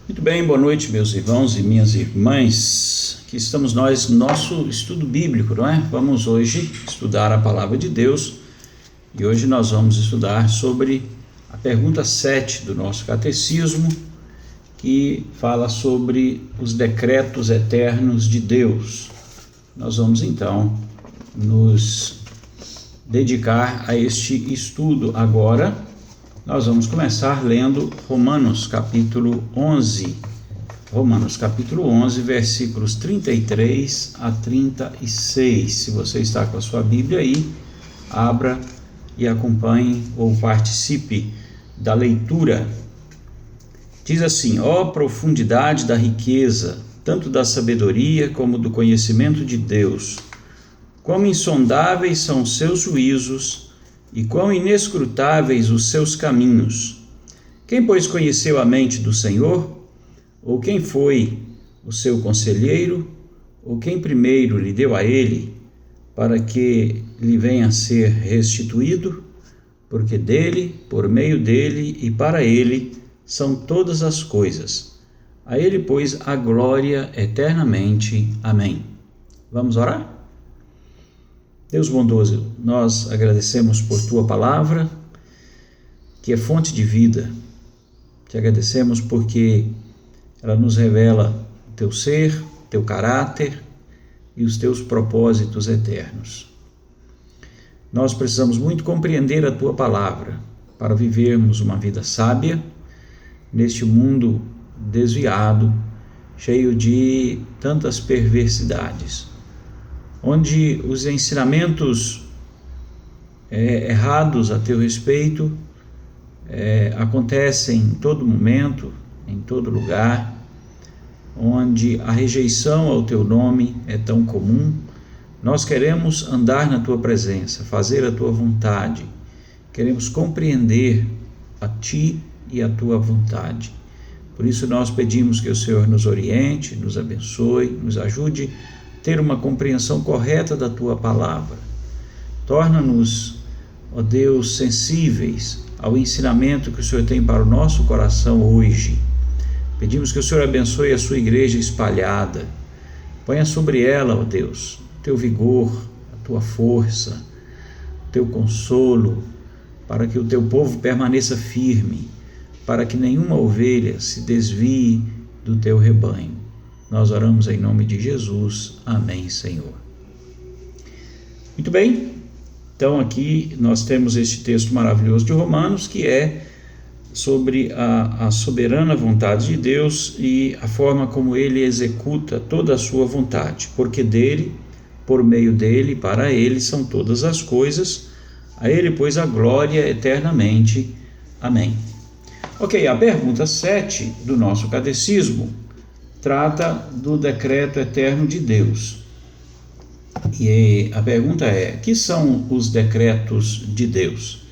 Muito bem, boa noite, meus irmãos e minhas irmãs. Aqui estamos nós, nosso estudo bíblico, não é? Vamos hoje estudar a palavra de Deus e hoje nós vamos estudar sobre a pergunta 7 do nosso catecismo, que fala sobre os decretos eternos de Deus. Nós vamos então nos dedicar a este estudo agora. Nós vamos começar lendo Romanos capítulo 11. Romanos capítulo 11, versículos 33 a 36. Se você está com a sua Bíblia aí, abra e acompanhe ou participe da leitura. Diz assim: ó profundidade da riqueza, tanto da sabedoria como do conhecimento de Deus! Quão insondáveis são os seus juízos e quão inescrutáveis os seus caminhos! Quem, pois, conheceu a mente do Senhor? Ou quem foi o seu conselheiro? Ou quem primeiro lhe deu a ele, para que lhe venha a ser restituído? Porque dele, por meio dele e para ele são todas as coisas. A ele, pois, a glória eternamente. Amém. Vamos orar? Deus bondoso, nós agradecemos por Tua palavra, que é fonte de vida. Te agradecemos porque ela nos revela o Teu ser, Teu caráter e os Teus propósitos eternos. Nós precisamos muito compreender a Tua palavra para vivermos uma vida sábia neste mundo desviado, cheio de tantas perversidades, onde os ensinamentos errados a teu respeito acontecem em todo momento, em todo lugar, onde a rejeição ao teu nome é tão comum. Nós queremos andar na tua presença, fazer a tua vontade, queremos compreender a ti e a tua vontade. Por isso nós pedimos que o Senhor nos oriente, nos abençoe, nos ajude a ter uma compreensão correta da tua palavra. Torna-nos, ó Deus, sensíveis ao ensinamento que o Senhor tem para o nosso coração hoje. Pedimos que o Senhor abençoe a sua igreja espalhada. Ponha sobre ela, ó Deus, teu vigor, a tua força, o teu consolo, para que o teu povo permaneça firme, para que nenhuma ovelha se desvie do teu rebanho. Nós oramos em nome de Jesus. Amém, Senhor. Muito bem, então aqui nós temos este texto maravilhoso de Romanos, que é sobre a soberana vontade de Deus e a forma como Ele executa toda a sua vontade, porque dele, por meio dele, para ele são todas as coisas, a ele, pois, a glória eternamente. Amém. Ok, a pergunta 7 do nosso catecismo trata do decreto eterno de Deus. E a pergunta é: que são os decretos de Deus?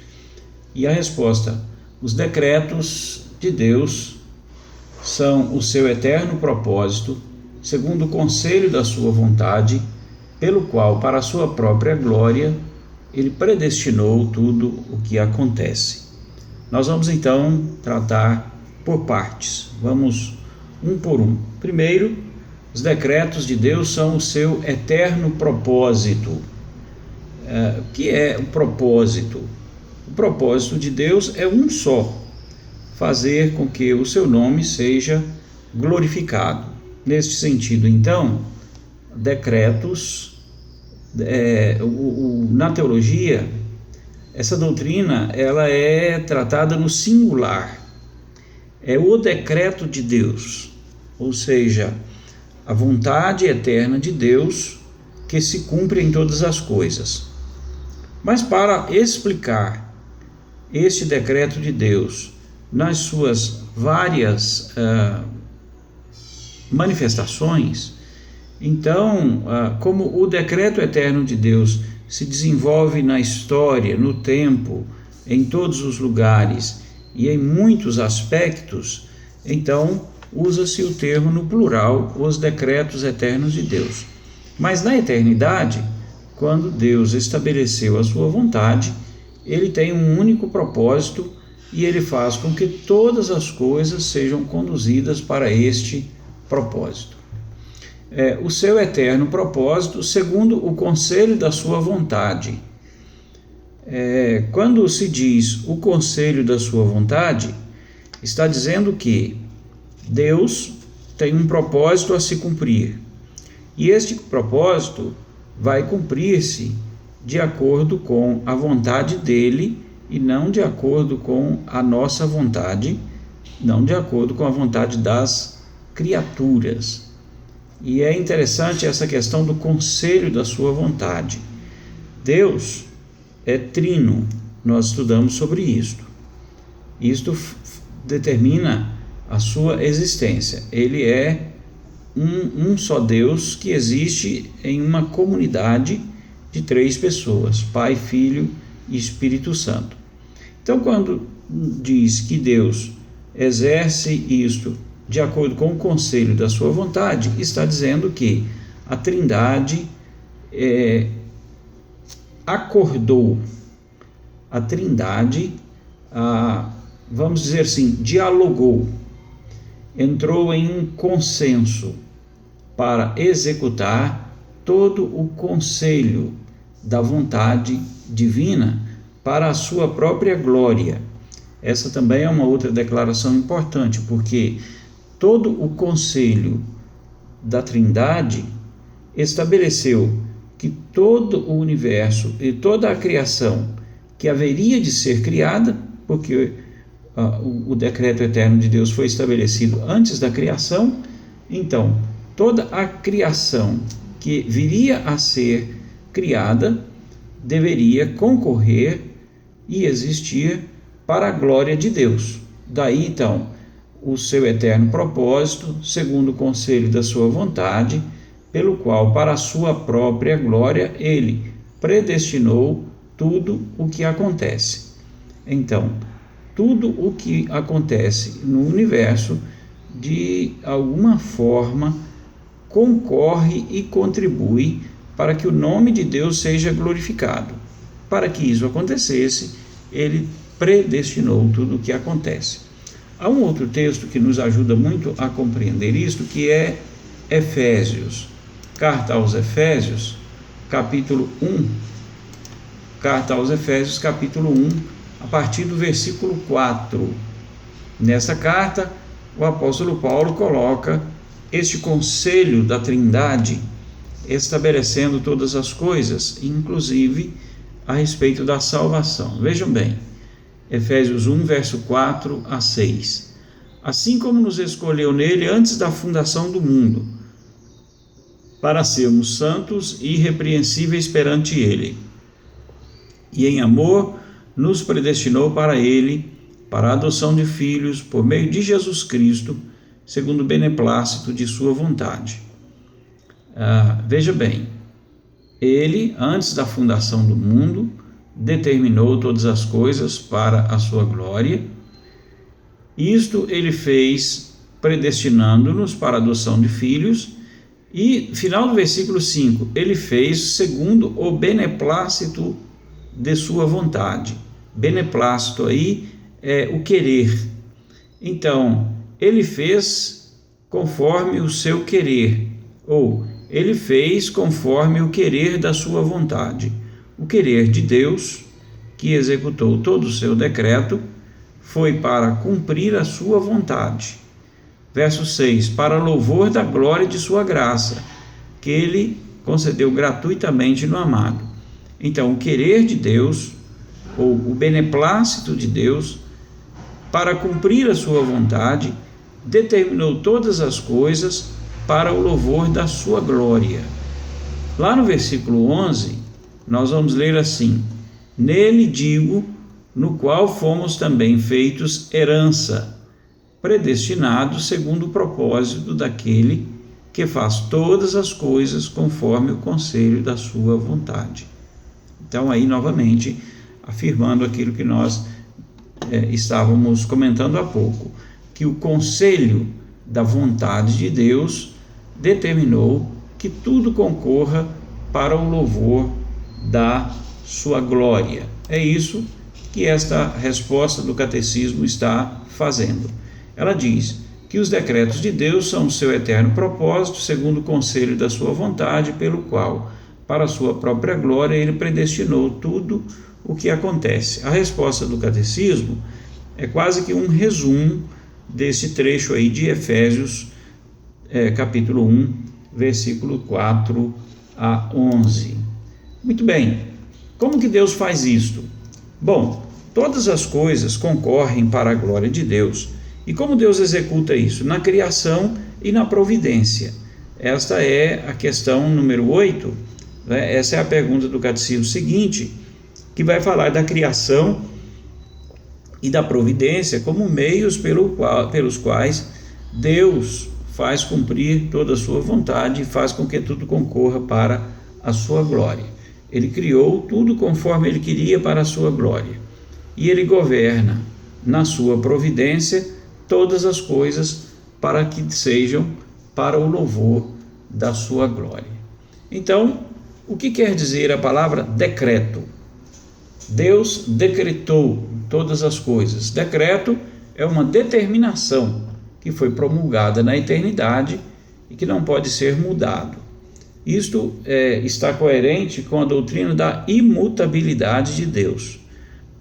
E a resposta: os decretos de Deus são o seu eterno propósito, segundo o conselho da sua vontade, pelo qual, para a sua própria glória, ele predestinou tudo o que acontece. Nós vamos então tratar por partes. Vamos um por um. Primeiro, os decretos de Deus são o seu eterno propósito. O que é o propósito? O propósito de Deus é um só: fazer com que o seu nome seja glorificado. Neste sentido, então, decretos, na teologia, essa doutrina ela é tratada no singular. É o decreto de Deus, ou seja, a vontade eterna de Deus que se cumpre em todas as coisas. Mas para explicar este decreto de Deus nas suas várias manifestações, então, como o decreto eterno de Deus se desenvolve na história, no tempo, em todos os lugares e em muitos aspectos, então usa-se o termo no plural, os decretos eternos de Deus. Mas na eternidade, quando Deus estabeleceu a sua vontade, ele tem um único propósito e Ele faz com que todas as coisas sejam conduzidas para este propósito. O seu eterno propósito, segundo o conselho da sua vontade. Quando se diz o conselho da sua vontade, está dizendo que Deus tem um propósito a se cumprir, e este propósito vai cumprir-se de acordo com a vontade dele e não de acordo com a nossa vontade, não de acordo com a vontade das criaturas. E é interessante essa questão do conselho da sua vontade. Deus é trino, nós estudamos sobre isto. Isto determina a sua existência. Ele é um só Deus que existe em uma comunidade de 3 pessoas, Pai, Filho e Espírito Santo. Então, quando diz que Deus exerce isto de acordo com o conselho da sua vontade, está dizendo que a Trindade acordou, a Trindade, vamos dizer assim, dialogou, entrou em um consenso para executar todo o conselho da vontade divina para a sua própria glória. Essa também é uma outra declaração importante, porque todo o conselho da Trindade estabeleceu que todo o universo e toda a criação que haveria de ser criada, porque o decreto eterno de Deus foi estabelecido antes da criação, então toda a criação que viria a ser criada deveria concorrer e existir para a glória de Deus. Daí então o seu eterno propósito, segundo o conselho da sua vontade, pelo qual, para a sua própria glória, ele predestinou tudo o que acontece. Então, tudo o que acontece no universo, de alguma forma, concorre e contribui para que o nome de Deus seja glorificado. Para que isso acontecesse, ele predestinou tudo o que acontece. Há um outro texto que nos ajuda muito a compreender isto, que é Efésios. Carta aos Efésios, capítulo 1. Carta aos Efésios, capítulo 1, a partir do versículo 4. Nessa carta, o apóstolo Paulo coloca este conselho da Trindade, estabelecendo todas as coisas, inclusive a respeito da salvação. Vejam bem, Efésios 1, verso 4 a 6. Assim como nos escolheu nele antes da fundação do mundo, para sermos santos e irrepreensíveis perante ele, e em amor nos predestinou para ele, para a adoção de filhos, por meio de Jesus Cristo, segundo o beneplácito de sua vontade. Veja bem, ele, antes da fundação do mundo, determinou todas as coisas para a sua glória. Isto ele fez predestinando-nos para a adoção de filhos, e final do versículo 5, ele fez segundo o beneplácito de sua vontade. Beneplácito aí é o querer. Então, ele fez conforme o seu querer, ou ele fez conforme o querer da sua vontade. O querer de Deus, que executou todo o seu decreto, foi para cumprir a sua vontade. Verso 6, para louvor da glória de sua graça, que ele concedeu gratuitamente no amado. Então, o querer de Deus, ou o beneplácito de Deus, para cumprir a sua vontade, determinou todas as coisas para o louvor da sua glória. Lá no versículo 11, nós vamos ler assim: nele digo, no qual fomos também feitos herança, predestinados segundo o propósito daquele que faz todas as coisas conforme o conselho da sua vontade. Então aí novamente afirmando aquilo que nós estávamos comentando há pouco, que o conselho da vontade de Deus determinou que tudo concorra para o louvor da sua glória. É isso que esta resposta do catecismo está fazendo. Ela diz que os decretos de Deus são o seu eterno propósito, segundo o conselho da sua vontade, pelo qual, para a sua própria glória, ele predestinou tudo o que acontece. A resposta do catecismo é quase que um resumo desse trecho aí de Efésios, capítulo 1, versículo 4 a 11. Muito bem, como que Deus faz isto? Bom, todas as coisas concorrem para a glória de Deus. E como Deus executa isso? Na criação e na providência. Esta é a questão número 8, né? Essa é a pergunta do catecismo seguinte, que vai falar da criação e da providência como meios pelos quais Deus faz cumprir toda a sua vontade e faz com que tudo concorra para a sua glória. Ele criou tudo conforme ele queria para a sua glória. E ele governa na sua providência todas as coisas para que sejam para o louvor da sua glória. Então, o que quer dizer a palavra decreto? Deus decretou todas as coisas. Decreto é uma determinação que foi promulgada na eternidade e que não pode ser mudado. Isto está coerente com a doutrina da imutabilidade de Deus.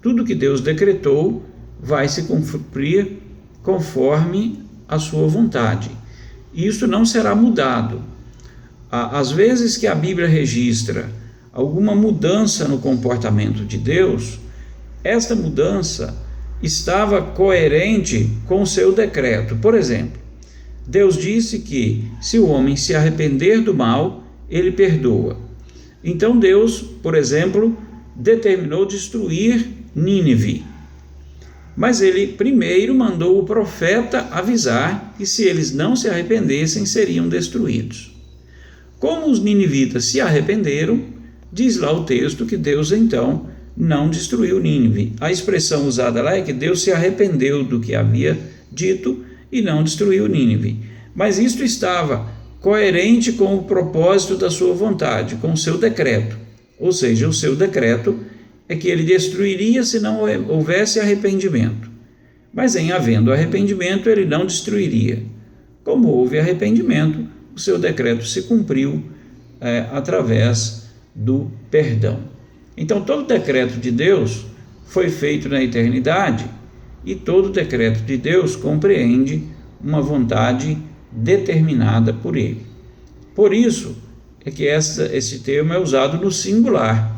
Tudo que Deus decretou vai se cumprir conforme a sua vontade. Isso não será mudado. Às vezes que a Bíblia registra alguma mudança no comportamento de Deus, esta mudança estava coerente com o seu decreto. Por exemplo, Deus disse que se o homem se arrepender do mal, ele perdoa. Então Deus, por exemplo, determinou destruir Nínive. Mas ele primeiro mandou o profeta avisar que se eles não se arrependessem, seriam destruídos. Como os ninivitas se arrependeram, diz lá o texto que Deus então não destruiu Nínive. A expressão usada lá é que Deus se arrependeu do que havia dito e não destruiu Nínive. Mas isto estava coerente com o propósito da sua vontade, com o seu decreto. Ou seja, o seu decreto é que ele destruiria se não houvesse arrependimento. Mas em havendo arrependimento, ele não destruiria. Como houve arrependimento, o seu decreto se cumpriu através do perdão. Então, todo decreto de Deus foi feito na eternidade e todo decreto de Deus compreende uma vontade determinada por ele. Por isso é que esse termo é usado no singular.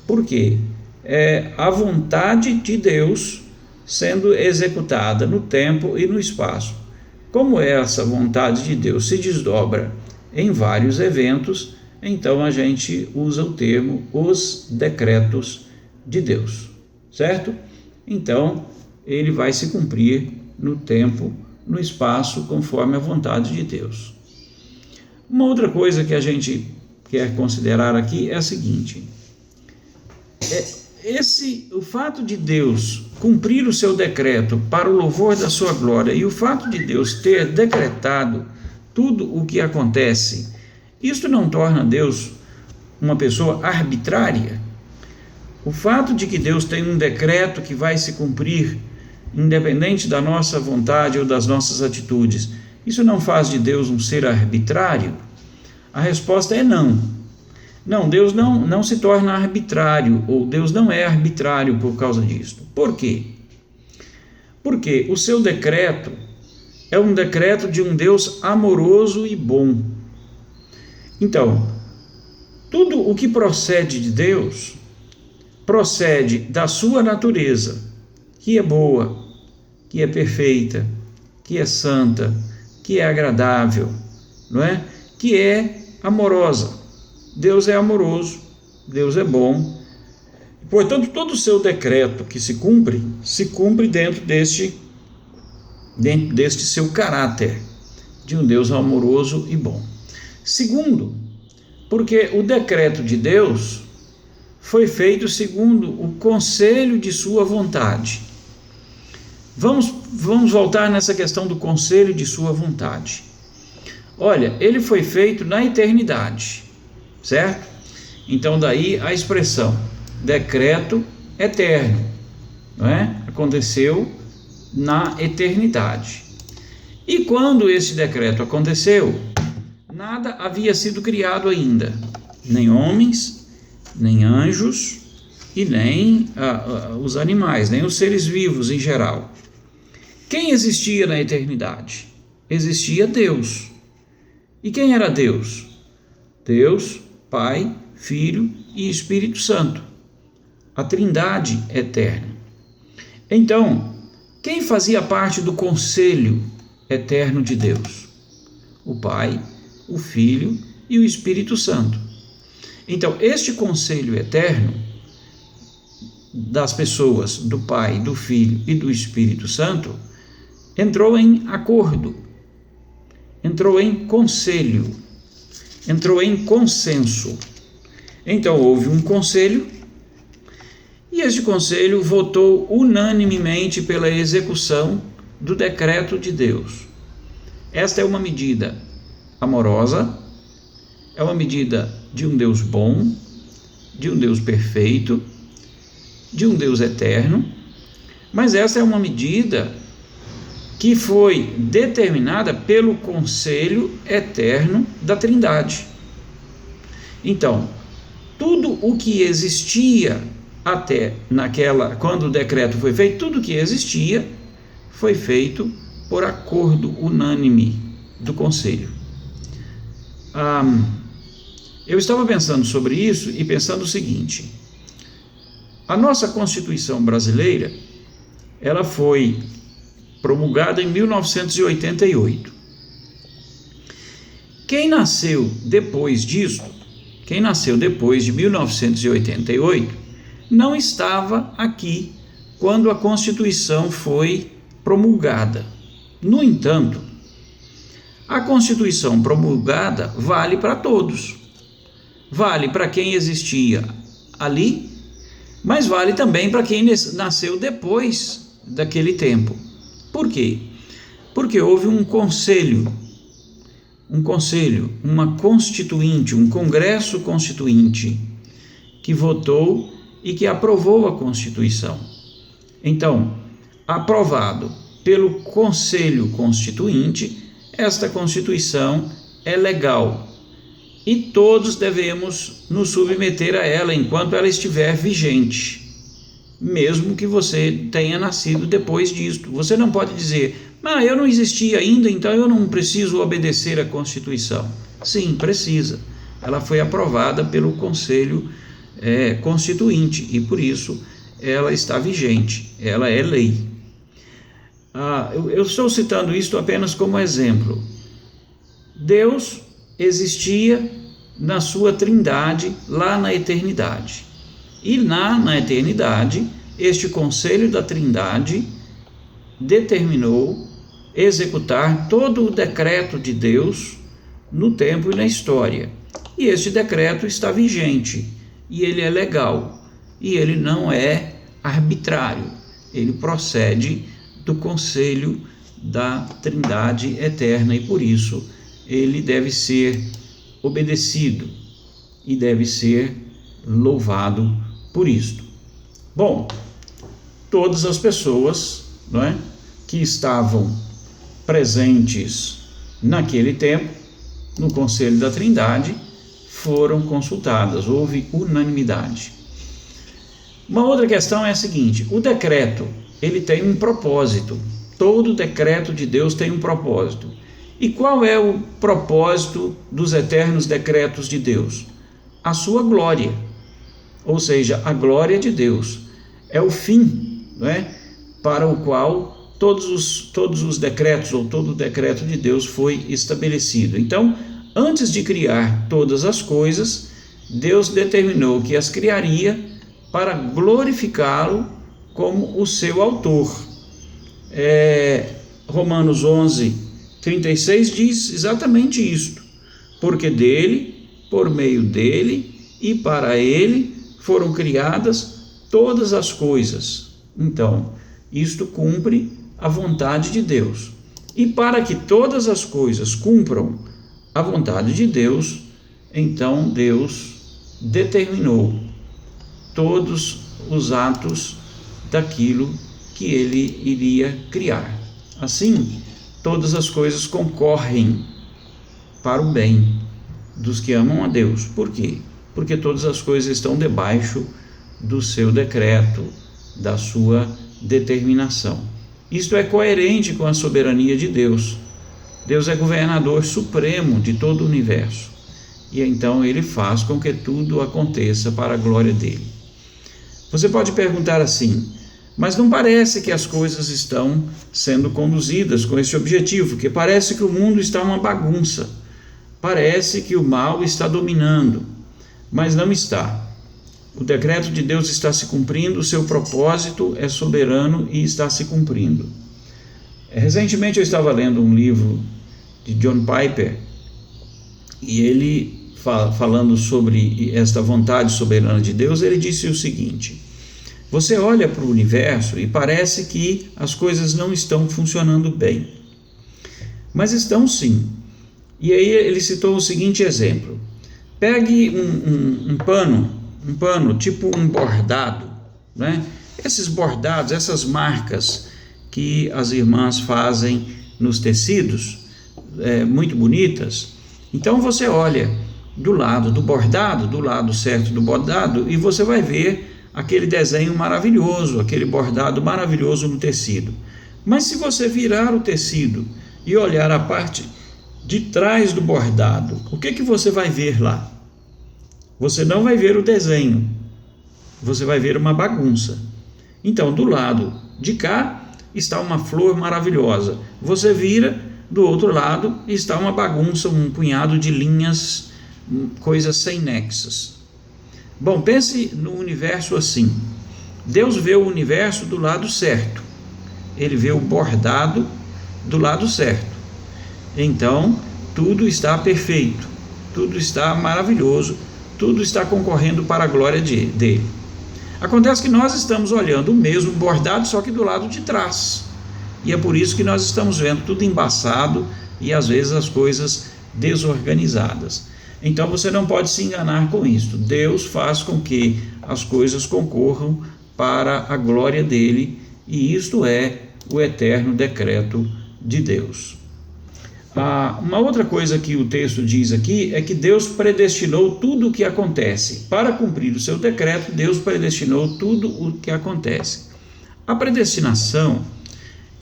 Por quê? É a vontade de Deus sendo executada no tempo e no espaço. Como essa vontade de Deus se desdobra em vários eventos, então a gente usa o termo os decretos de Deus, certo? Então, ele vai se cumprir no tempo, no espaço, conforme a vontade de Deus. Uma outra coisa que a gente quer considerar aqui é a seguinte: o fato de Deus cumprir o seu decreto para o louvor da sua glória e o fato de Deus ter decretado tudo o que acontece, isto não torna Deus uma pessoa arbitrária? O fato de que Deus tem um decreto que vai se cumprir, independente da nossa vontade ou das nossas atitudes, isso não faz de Deus um ser arbitrário? A resposta é não. Não, Deus não se torna arbitrário, ou Deus não é arbitrário por causa disso. Por quê? Porque o seu decreto é um decreto de um Deus amoroso e bom. Então, tudo o que procede de Deus procede da sua natureza, que é boa, que é perfeita, que é santa, que é agradável, não é? Que é amorosa. Deus é amoroso, Deus é bom. Portanto, todo o seu decreto que se cumpre dentro deste seu caráter de um Deus amoroso e bom. Segundo, porque o decreto de Deus foi feito segundo o conselho de sua vontade. Vamos voltar nessa questão do conselho de sua vontade. Olha, ele foi feito na eternidade, certo? Então daí a expressão decreto eterno. não é? Aconteceu na eternidade. E quando esse decreto aconteceu, nada havia sido criado ainda, nem homens, nem anjos e nem os animais, nem os seres vivos em geral. Quem existia na eternidade? Existia Deus. E quem era Deus? Deus, Pai, Filho e Espírito Santo, a Trindade eterna. Então, quem fazia parte do conselho eterno de Deus? O Pai, o Filho e o Espírito Santo. Então, este conselho eterno das pessoas, do Pai, do Filho e do Espírito Santo, entrou em acordo, entrou em conselho, entrou em consenso. Então houve um conselho e este conselho votou unanimemente pela execução do decreto de Deus. Esta é uma medida amorosa, é uma medida de um Deus bom, de um Deus perfeito, de um Deus eterno, mas essa é uma medida que foi determinada pelo conselho eterno da Trindade. Então, tudo o que existia até quando o decreto foi feito, tudo o que existia foi feito por acordo unânime do conselho. Eu estava pensando sobre isso e pensando o seguinte: a nossa Constituição brasileira, ela foi promulgada em 1988. Quem nasceu depois disso, quem nasceu depois de 1988, não estava aqui quando a Constituição foi promulgada. No entanto, a Constituição promulgada vale para todos. Vale para quem existia ali, mas vale também para quem nasceu depois daquele tempo. Por quê? Porque houve um conselho, uma constituinte, um congresso constituinte que votou e que aprovou a Constituição. Então, aprovado pelo Conselho Constituinte, esta Constituição é legal e todos devemos nos submeter a ela enquanto ela estiver vigente. Mesmo que você tenha nascido depois disto. Você não pode dizer, eu não existia ainda, então eu não preciso obedecer à Constituição. Sim, precisa. Ela foi aprovada pelo Conselho Constituinte e, por isso, ela está vigente, ela é lei. Eu estou citando isto apenas como exemplo. Deus existia na sua Trindade lá na eternidade. E na eternidade, este conselho da Trindade determinou executar todo o decreto de Deus no tempo e na história. E este decreto está vigente, e ele é legal, e ele não é arbitrário. Ele procede do conselho da Trindade eterna, e por isso ele deve ser obedecido e deve ser louvado por isto. Bom, todas as pessoas, que estavam presentes naquele tempo, no Conselho da Trindade, foram consultadas, houve unanimidade. Uma outra questão é a seguinte: o decreto, ele tem um propósito. Todo decreto de Deus tem um propósito. E qual é o propósito dos eternos decretos de Deus? A sua glória. Ou seja, a glória de Deus é o fim, para o qual todos os decretos, ou todo o decreto de Deus foi estabelecido. Então, antes de criar todas as coisas, Deus determinou que as criaria para glorificá-lo como o seu autor. Romanos 11:36 diz exatamente isto: porque dele, por meio dele e para ele foram criadas todas as coisas. Então, isto cumpre a vontade de Deus. E para que todas as coisas cumpram a vontade de Deus, então Deus determinou todos os atos daquilo que ele iria criar. Assim, todas as coisas concorrem para o bem dos que amam a Deus. Por quê? Porque todas as coisas estão debaixo do seu decreto, da sua determinação. Isto é coerente com a soberania de Deus. Deus é governador supremo de todo o universo. E então ele faz com que tudo aconteça para a glória dele. Você pode perguntar assim: mas não parece que as coisas estão sendo conduzidas com esse objetivo? Porque parece que o mundo está uma bagunça. Parece que o mal está dominando. Mas não está. O decreto de Deus está se cumprindo, o seu propósito é soberano e está se cumprindo. Recentemente eu estava lendo um livro de John Piper, e ele, falando sobre esta vontade soberana de Deus, ele disse o seguinte: você olha para o universo e parece que as coisas não estão funcionando bem, mas estão sim. E aí ele citou o seguinte exemplo: pegue um pano tipo um bordado, né? Esses bordados, essas marcas que as irmãs fazem nos tecidos, muito bonitas. Então você olha do lado do bordado, do lado certo do bordado, e você vai ver aquele desenho maravilhoso, aquele bordado maravilhoso no tecido. Mas se você virar o tecido e olhar a parte de trás do bordado, o que você vai ver lá? Você não vai ver o desenho, você vai ver uma bagunça. Então, do lado de cá está uma flor maravilhosa. Você vira do outro lado e está uma bagunça, um punhado de linhas, coisas sem nexos. Bom, pense no universo assim. Deus vê o universo do lado certo. Ele vê o bordado do lado certo. Então, tudo está perfeito, tudo está maravilhoso, tudo está concorrendo para a glória dele. Acontece que nós estamos olhando o mesmo bordado, só que do lado de trás. E é por isso que nós estamos vendo tudo embaçado e às vezes as coisas desorganizadas. Então você não pode se enganar com isso. Deus faz com que as coisas concorram para a glória dele, e isto é o eterno decreto de Deus. Uma outra coisa que o texto diz aqui é que Deus predestinou tudo o que acontece. Para cumprir o seu decreto, Deus predestinou tudo o que acontece. A predestinação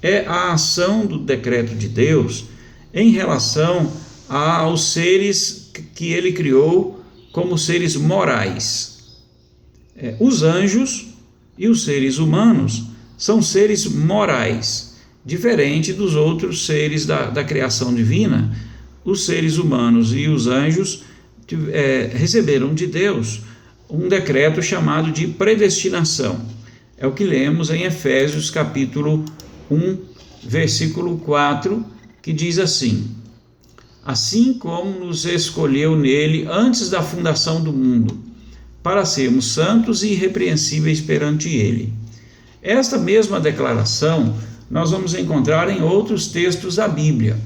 é a ação do decreto de Deus em relação aos seres que ele criou como seres morais. Os anjos e os seres humanos são seres morais. Diferente dos outros seres da criação divina, os seres humanos e os anjos receberam de Deus um decreto chamado de predestinação. É o que lemos em Efésios capítulo 1, versículo 4, que diz assim: assim como nos escolheu nele antes da fundação do mundo, para sermos santos e irrepreensíveis perante ele. Esta mesma declaração nós vamos encontrar em outros textos da Bíblia.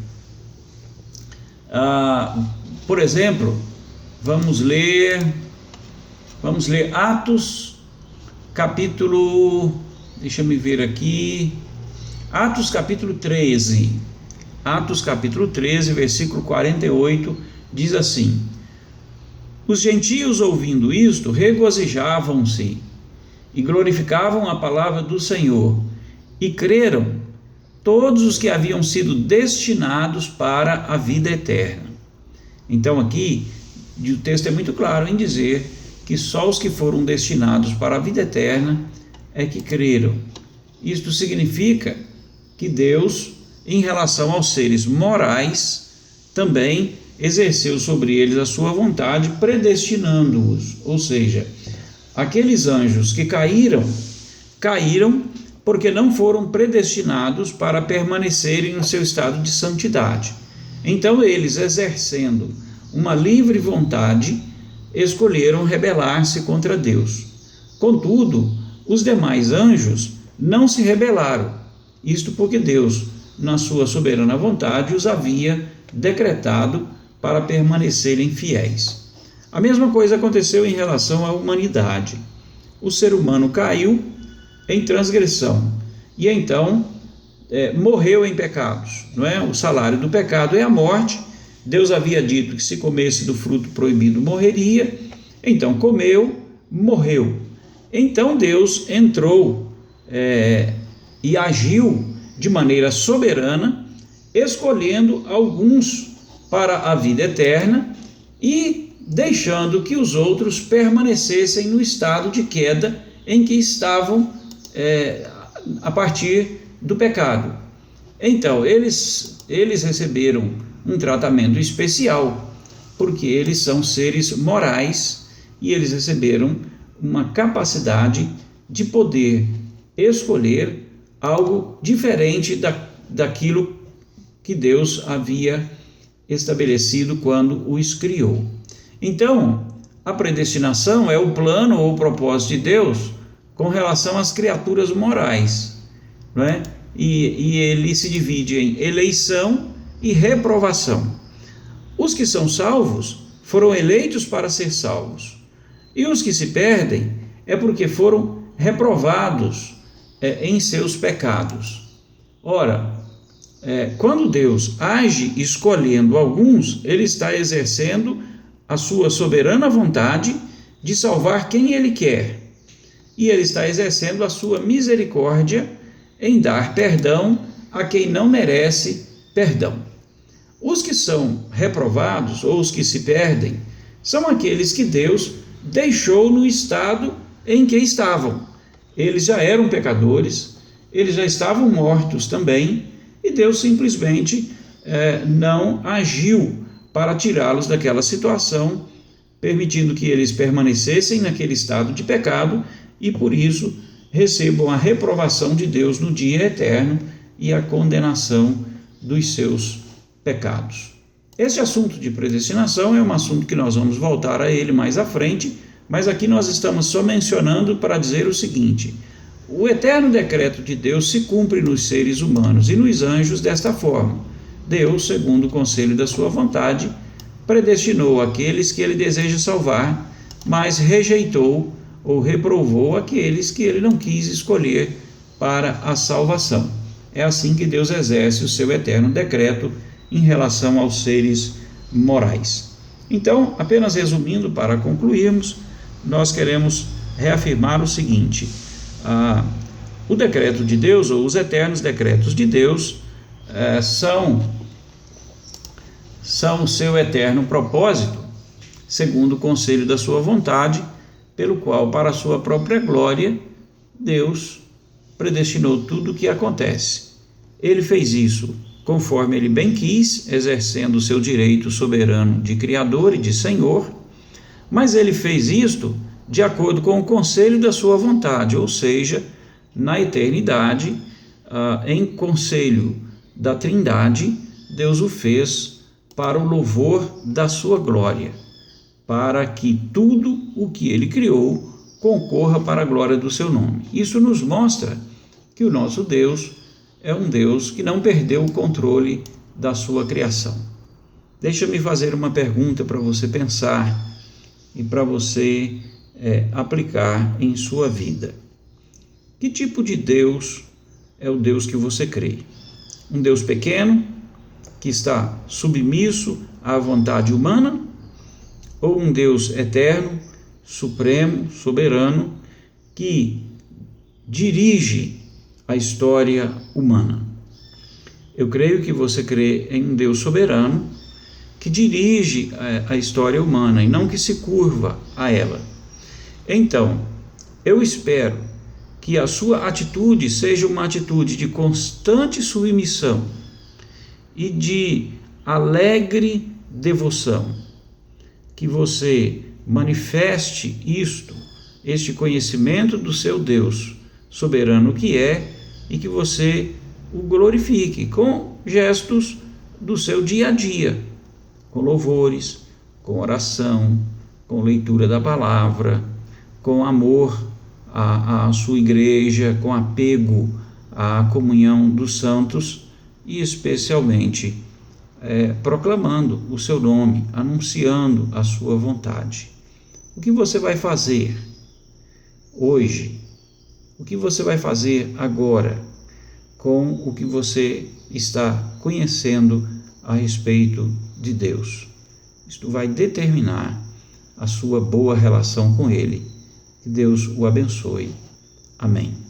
Por exemplo, vamos ler Atos capítulo, deixa-me ver aqui, Atos capítulo 13. Atos capítulo 13, versículo 48, diz assim: os gentios, ouvindo isto, regozijavam-se e glorificavam a palavra do Senhor, e creram todos os que haviam sido destinados para a vida eterna. Então aqui o texto é muito claro em dizer que só os que foram destinados para a vida eterna é que creram. Isto significa que Deus, em relação aos seres morais, também exerceu sobre eles a sua vontade, predestinando-os. Ou seja, aqueles anjos que caíram porque não foram predestinados para permanecerem no seu estado de santidade. Então eles, exercendo uma livre vontade, escolheram rebelar-se contra Deus. Contudo, os demais anjos não se rebelaram, isto porque Deus, na sua soberana vontade, os havia decretado para permanecerem fiéis. A mesma coisa aconteceu em relação à humanidade. O ser humano caiu, em transgressão, e então morreu em pecados, não é? O salário do pecado é a morte. Deus havia dito que se comesse do fruto proibido morreria, então comeu, morreu. Então Deus entrou e agiu de maneira soberana, escolhendo alguns para a vida eterna e deixando que os outros permanecessem no estado de queda em que estavam a partir do pecado. Então, eles receberam um tratamento especial, porque eles são seres morais e eles receberam uma capacidade de poder escolher algo diferente daquilo que Deus havia estabelecido quando os criou. Então, a predestinação é o plano ou o propósito de Deus com relação às criaturas morais, não é? E ele se divide em eleição e reprovação. Os que são salvos foram eleitos para ser salvos, e os que se perdem é porque foram reprovados em seus pecados. Ora, quando Deus age escolhendo alguns, ele está exercendo a sua soberana vontade de salvar quem ele quer, e ele está exercendo a sua misericórdia em dar perdão a quem não merece perdão. Os que são reprovados, ou os que se perdem, são aqueles que Deus deixou no estado em que estavam. Eles já eram pecadores, eles já estavam mortos também, e Deus simplesmente não agiu para tirá-los daquela situação, permitindo que eles permanecessem naquele estado de pecado e, por isso, recebam a reprovação de Deus no dia eterno e a condenação dos seus pecados. Esse assunto de predestinação é um assunto que nós vamos voltar a ele mais à frente, mas aqui nós estamos só mencionando para dizer o seguinte: o eterno decreto de Deus se cumpre nos seres humanos e nos anjos desta forma. Deus, segundo o conselho da sua vontade, predestinou aqueles que ele deseja salvar, mas rejeitou ou reprovou aqueles que ele não quis escolher para a salvação. É assim que Deus exerce o seu eterno decreto em relação aos seres morais. Então, apenas resumindo para concluirmos, nós queremos reafirmar o seguinte: o decreto de Deus, ou os eternos decretos de Deus, são o seu eterno propósito, segundo o conselho da sua vontade, pelo qual, para a sua própria glória, Deus predestinou tudo o que acontece. Ele fez isso conforme ele bem quis, exercendo o seu direito soberano de Criador e de Senhor, mas ele fez isto de acordo com o conselho da sua vontade, ou seja, na eternidade, em conselho da Trindade, Deus o fez para o louvor da sua glória, para que tudo o que ele criou concorra para a glória do seu nome. Isso nos mostra que o nosso Deus é um Deus que não perdeu o controle da sua criação. Deixa-me fazer uma pergunta para você pensar e para você aplicar em sua vida. Que tipo de Deus é o Deus que você crê? Um Deus pequeno, que está submisso à vontade humana? Ou um Deus eterno, supremo, soberano, que dirige a história humana? Eu creio que você crê em um Deus soberano que dirige a história humana e não que se curva a ela. Então, eu espero que a sua atitude seja uma atitude de constante submissão e de alegre devoção, que você manifeste este conhecimento do seu Deus soberano que é, e que você o glorifique com gestos do seu dia a dia, com louvores, com oração, com leitura da palavra, com amor à sua igreja, com apego à comunhão dos santos e especialmente proclamando o seu nome, anunciando a sua vontade. O que você vai fazer hoje O que você vai fazer agora com o que você está conhecendo a respeito de Deus? Isto vai determinar a sua boa relação com Ele. Que Deus o abençoe. Amém.